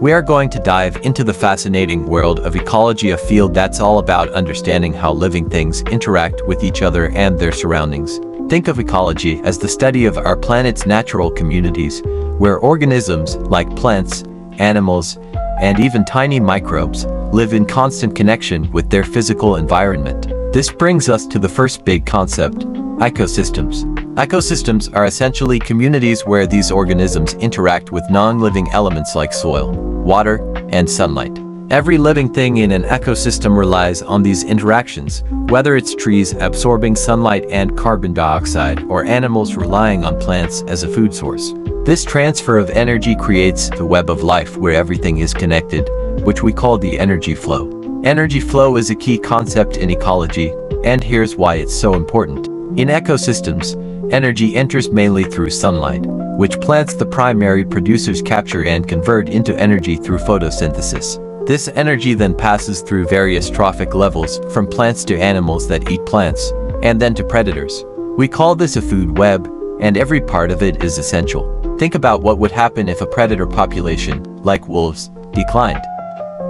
We are going to dive into the fascinating world of ecology, a field that's all about understanding how living things interact with each other and their surroundings. Think of ecology as the study of our planet's natural communities, where organisms like plants, animals, and even tiny microbes live in constant connection with their physical environment. This brings us to the first big concept: ecosystems. Ecosystems are essentially communities where these organisms interact with non-living elements like soil, water, and sunlight. Every living thing in an ecosystem relies on these interactions, whether it's trees absorbing sunlight and carbon dioxide or animals relying on plants as a food source. This transfer of energy creates the web of life where everything is connected, which we call the energy flow. Energy flow is a key concept in ecology, and here's why it's so important. In ecosystems, energy enters mainly through sunlight, which plants, the primary producers, capture and convert into energy through photosynthesis. This energy then passes through various trophic levels, from plants to animals that eat plants, and then to predators. We call this a food web, and every part of it is essential. Think about what would happen if a predator population, like wolves, declined.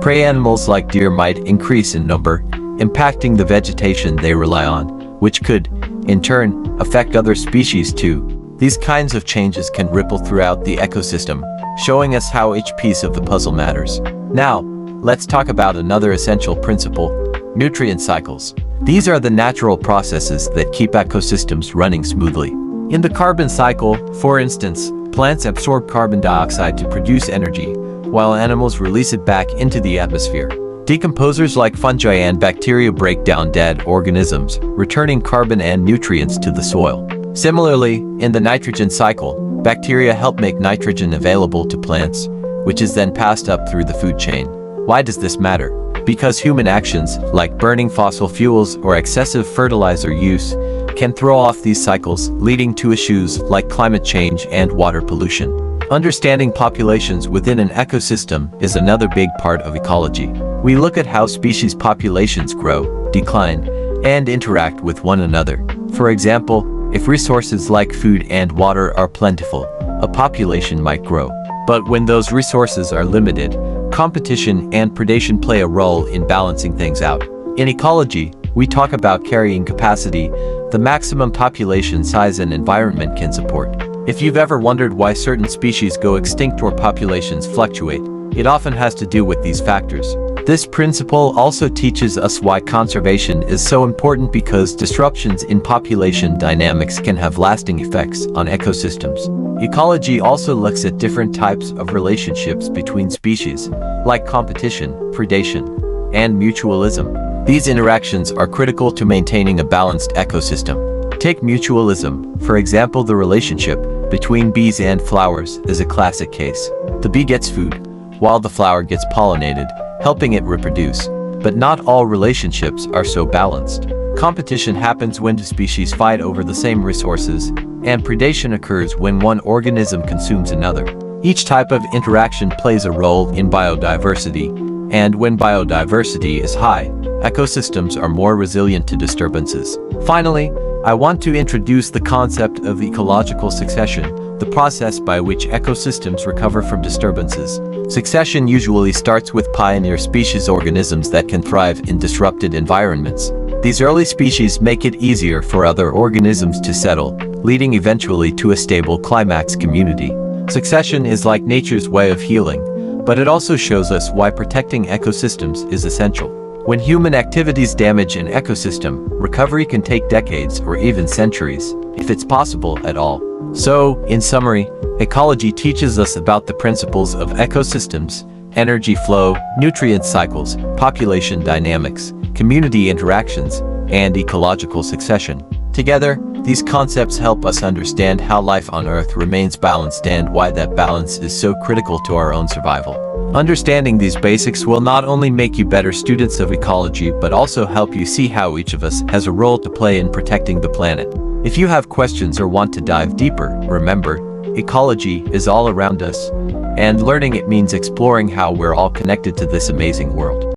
Prey animals like deer might increase in number, impacting the vegetation they rely on, which could, in turn, affect other species too. These kinds of changes can ripple throughout the ecosystem, showing us how each piece of the puzzle matters. Now, let's talk about another essential principle: nutrient cycles. These are the natural processes that keep ecosystems running smoothly. In the carbon cycle, for instance, plants absorb carbon dioxide to produce energy, while animals release it back into the atmosphere. Decomposers like fungi and bacteria break down dead organisms, returning carbon and nutrients to the soil. Similarly, in the nitrogen cycle, bacteria help make nitrogen available to plants, which is then passed up through the food chain. Why does this matter? Because human actions, like burning fossil fuels or excessive fertilizer use, can throw off these cycles, leading to issues like climate change and water pollution. Understanding populations within an ecosystem is another big part of ecology. We look at how species populations grow, decline, and interact with one another. For example, if resources like food and water are plentiful, a population might grow. But when those resources are limited, competition and predation play a role in balancing things out. In ecology, we talk about carrying capacity, the maximum population size an environment can support. If you've ever wondered why certain species go extinct or populations fluctuate, it often has to do with these factors. This principle also teaches us why conservation is so important, because disruptions in population dynamics can have lasting effects on ecosystems. Ecology also looks at different types of relationships between species, like competition, predation, and mutualism. These interactions are critical to maintaining a balanced ecosystem. Take mutualism, for example. The relationship between bees and flowers is a classic case. The bee gets food, while the flower gets pollinated, helping it reproduce. But not all relationships are so balanced. Competition happens when two species fight over the same resources, and predation occurs when one organism consumes another. Each type of interaction plays a role in biodiversity, and when biodiversity is high, ecosystems are more resilient to disturbances. Finally, I want to introduce the concept of ecological succession, the process by which ecosystems recover from disturbances. Succession usually starts with pioneer species, organisms that can thrive in disrupted environments. These early species make it easier for other organisms to settle, leading eventually to a stable climax community. Succession is like nature's way of healing, but it also shows us why protecting ecosystems is essential. When human activities damage an ecosystem, recovery can take decades or even centuries, if it's possible at all. So, in summary, ecology teaches us about the principles of ecosystems: energy flow, nutrient cycles, population dynamics, community interactions, and ecological succession. Together, these concepts help us understand how life on Earth remains balanced and why that balance is so critical to our own survival. Understanding these basics will not only make you better students of ecology, but also help you see how each of us has a role to play in protecting the planet. If you have questions or want to dive deeper, remember, ecology is all around us, and learning it means exploring how we're all connected to this amazing world.